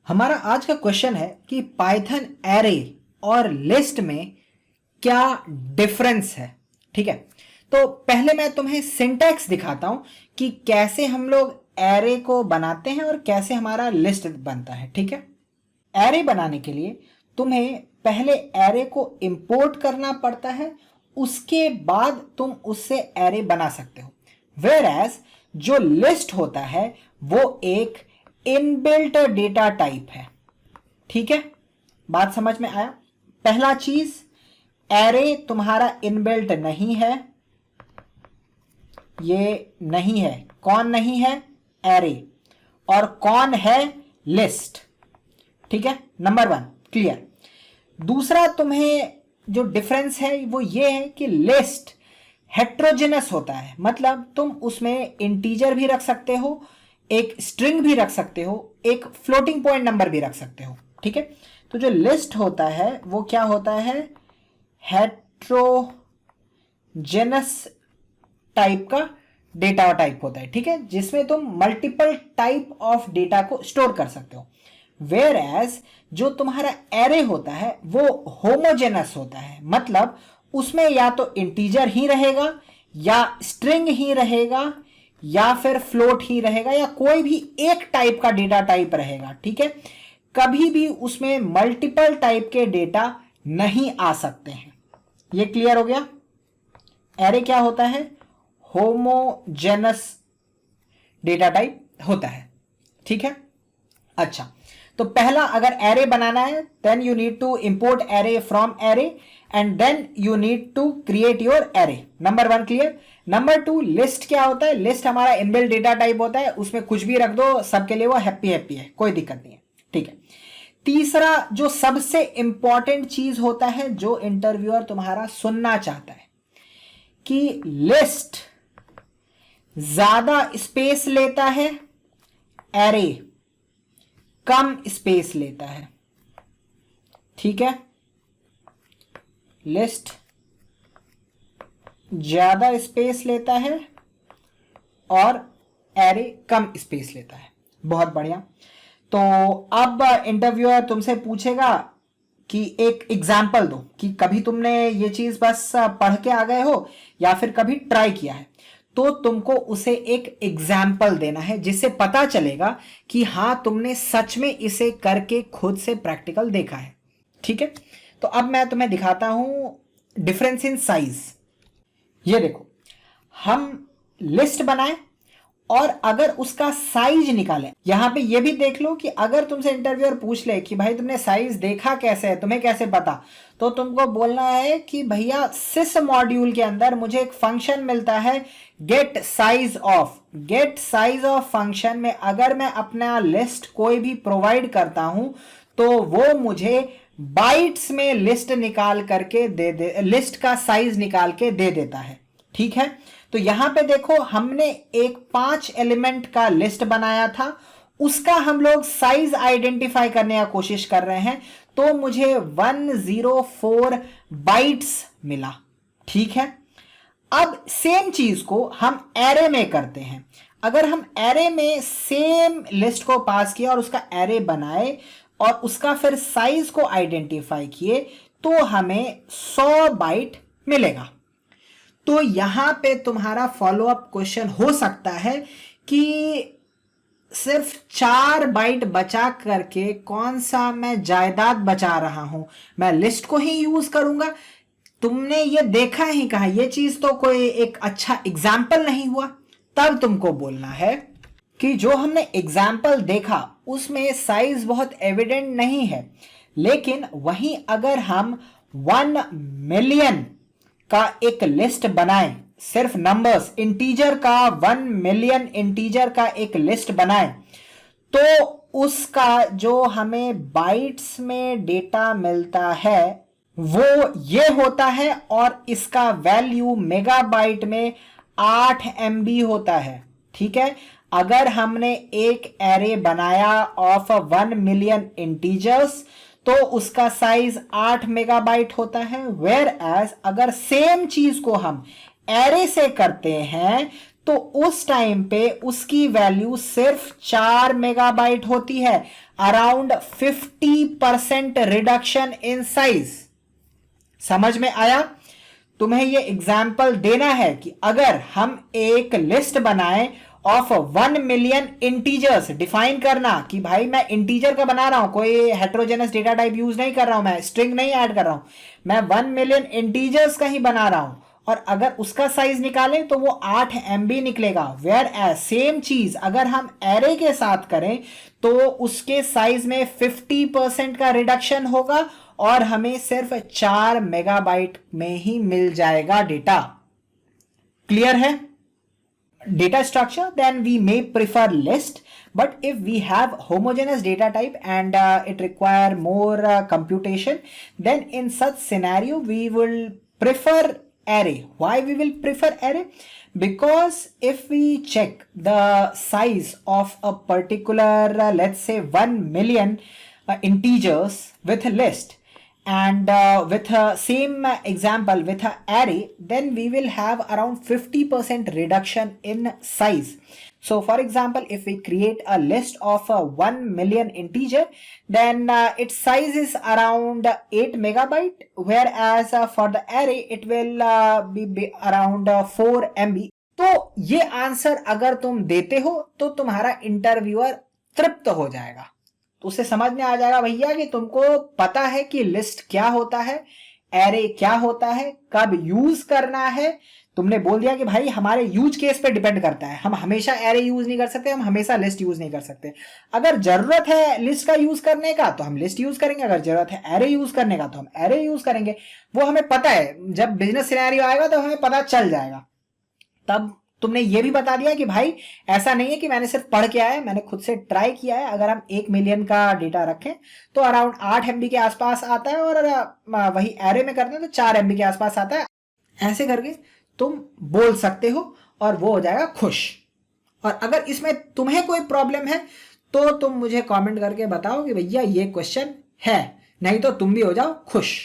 हमारा आज का क्वेश्चन है कि पाइथन एरे और लिस्ट में क्या डिफरेंस है। ठीक है, तो पहले मैं तुम्हें सिंटैक्स दिखाता हूं कि कैसे हम लोग एरे को बनाते हैं और कैसे हमारा लिस्ट बनता है। ठीक है, एरे बनाने के लिए तुम्हें पहले एरे को इंपोर्ट करना पड़ता है, उसके बाद तुम उससे एरे बना सकते हो। वेयर एज जो लिस्ट होता है वो एक इनबिल्ट डेटा टाइप है। ठीक है, बात समझ में आया। पहला चीज, एरे तुम्हारा इनबिल्ट नहीं है, ये नहीं है। कौन नहीं है? एरे। और कौन है? लिस्ट। ठीक है, नंबर 1 क्लियर। दूसरा तुम्हें जो डिफरेंस है वो ये है कि लिस्ट हेट्रोजेनस होता है, मतलब तुम उसमें इंटीजर भी रख सकते हो, एक स्ट्रिंग भी रख सकते हो, एक फ्लोटिंग पॉइंट नंबर भी रख सकते हो। ठीक है, तो जो लिस्ट होता है वो क्या होता है? हेट्रोजेनस टाइप का डेटा टाइप होता है। ठीक है, जिसमें तुम मल्टीपल टाइप ऑफ डेटा को स्टोर कर सकते हो। वेयर एज जो तुम्हारा एरे होता है वो होमोजेनस होता है, मतलब उसमें या तो इंटीजर ही रहेगा या स्ट्रिंग ही रहेगा या फिर फ्लोट ही रहेगा या कोई भी एक टाइप का डेटा टाइप रहेगा। ठीक है, कभी भी उसमें मल्टीपल टाइप के डेटा नहीं आ सकते हैं। ये क्लियर हो गया। एरे क्या होता है? होमोजेनस डेटा टाइप होता है। ठीक है, अच्छा, तो पहला अगर एरे बनाना है then you need to import array from array and then you need to create your array. Number 1 clear. Number 2, list क्या होता है? लिस्ट हमारा इनबिल्ट डेटा टाइप होता है, उसमें कुछ भी रख दो, सबके लिए वो हैप्पी हैप्पी है, कोई दिक्कत नहीं है। ठीक है, तीसरा जो सबसे इंपॉर्टेंट चीज होता है जो इंटरव्यूअर तुम्हारा सुनना चाहता है कि लिस्ट ज्यादा स्पेस लेता है, एरे कम स्पेस लेता है। ठीक है, लिस्ट ज्यादा स्पेस लेता है और एरे कम स्पेस लेता है। बहुत बढ़िया। तो अब इंटरव्यूअर तुमसे पूछेगा कि एक एग्जाम्पल दो कि कभी तुमने ये चीज बस पढ़ के आ गए हो या फिर कभी ट्राई किया है, तो तुमको उसे एक एग्जाम्पल देना है जिससे पता चलेगा कि हाँ तुमने सच में इसे करके खुद से प्रैक्टिकल देखा है। ठीक है, तो अब मैं तुम्हें दिखाता हूं डिफरेंस इन साइज। ये देखो, हम लिस्ट बनाए और अगर उसका साइज निकाले, यहां पे ये भी देख लो कि अगर तुमसे इंटरव्यूअर पूछ ले कि भाई तुमने साइज देखा कैसे है, तुम्हें कैसे पता, तो तुमको बोलना है कि भैया सिस मॉड्यूल के अंदर मुझे एक फंक्शन मिलता है get size of. Get size of function में अगर मैं अपना लिस्ट कोई भी प्रोवाइड करता हूं तो वो मुझे बाइट्स में लिस्ट निकाल करके लिस्ट का साइज निकाल के दे देता है। ठीक है, तो यहां पे देखो हमने एक 5 एलिमेंट का लिस्ट बनाया था, उसका हम लोग साइज आइडेंटिफाई करने की कोशिश कर रहे हैं, तो मुझे 104 बाइट्स मिला। ठीक है, अब सेम चीज को हम एरे में करते हैं। अगर हम एरे में सेम लिस्ट को पास किया और उसका एरे बनाए और उसका फिर साइज को आइडेंटिफाई किए तो हमें 100 बाइट मिलेगा। तो यहां पे तुम्हारा फॉलोअप क्वेश्चन हो सकता है कि सिर्फ 4 बाइट बचा करके कौन सा मैं जायदाद बचा रहा हूं, मैं लिस्ट को ही यूज करूंगा। तुमने ये देखा ही कहा, ये चीज तो कोई एक अच्छा एग्जाम्पल नहीं हुआ। तब तुमको बोलना है कि जो हमने एग्जाम्पल देखा उसमें साइज बहुत एविडेंट नहीं है, लेकिन वहीं अगर हम 1 मिलियन का एक लिस्ट बनाए, सिर्फ नंबर्स इंटीजर का 1 मिलियन इंटीजर का एक लिस्ट बनाए, तो उसका जो हमें बाइट्स में डेटा मिलता है वो ये होता है और इसका वैल्यू मेगाबाइट में 8 MB होता है। ठीक है, अगर हमने एक एरे बनाया ऑफ 1 मिलियन इंटीजर्स तो उसका साइज 8 मेगाबाइट होता है। वेयर एज अगर सेम चीज को हम एरे से करते हैं तो उस टाइम पे उसकी वैल्यू सिर्फ 4 मेगाबाइट होती है। Around 50% reduction in size. समझ में आया? तुम्हें ये एग्जाम्पल देना है कि अगर हम एक लिस्ट बनाएं ऑफ 1 मिलियन इंटीजर्स, डिफाइन करना कि भाई मैं इंटीजर का बना रहा हूं, कोई हेट्रोजेनस डेटा टाइप यूज नहीं कर रहा हूं, मैं स्ट्रिंग नहीं ऐड कर रहा हूं, मैं 1 मिलियन इंटीजर्स का ही बना रहा हूं, और अगर उसका साइज निकालें तो वो 8 MB निकलेगा। वेयर एज सेम चीज अगर हम एरे के साथ करें तो उसके साइज में 50% का रिडक्शन होगा और हमें सिर्फ 4 मेगाबाइट में ही मिल जाएगा डेटा। क्लियर है? Data structure, then we may prefer list, but if we have homogeneous data type and it require more computation, then in such scenario we will prefer array. Why we will prefer array? Because if we check the size of a particular let's say 1 million integers with a list, and with a same example with a array, then we will have around 50% reduction in size. So for example, if we create a list of 1 million integer, then its size is around 8 megabyte, whereas for the array it will be around 4 MB. तो ये answer अगर तुम देते हो तो तुम्हारा interviewer तृप्त हो जाएगा, तो उसे समझ में आ जाएगा भैया कि तुमको पता है कि लिस्ट क्या होता है, एरे क्या होता है, कब यूज करना है। तुमने बोल दिया कि भाई हमारे यूज केस पे डिपेंड करता है, हम हमेशा एरे यूज नहीं कर सकते, हम हमेशा लिस्ट यूज नहीं कर सकते। अगर जरूरत है लिस्ट का यूज करने का तो हम लिस्ट यूज करेंगे, अगर जरूरत है एरे यूज करने का तो हम एरे यूज करेंगे। वो हमें पता है, जब बिजनेस सिनेरियो आएगा तो हमें पता चल जाएगा। तब तुमने ये भी बता दिया कि भाई ऐसा नहीं है कि मैंने सिर्फ पढ़ के आया, मैंने खुद से ट्राई किया है। अगर हम 1 मिलियन का डेटा रखें तो अराउंड 8 MB के आसपास आता है, और वही एरे में करते हैं तो 4 MB के आसपास आता है। ऐसे करके तुम बोल सकते हो और वो हो जाएगा खुश। और अगर इसमें तुम्हें कोई प्रॉब्लम है तो तुम मुझे कमेंट करके बताओ कि भैया ये क्वेश्चन है, नहीं तो तुम भी हो जाओ खुश।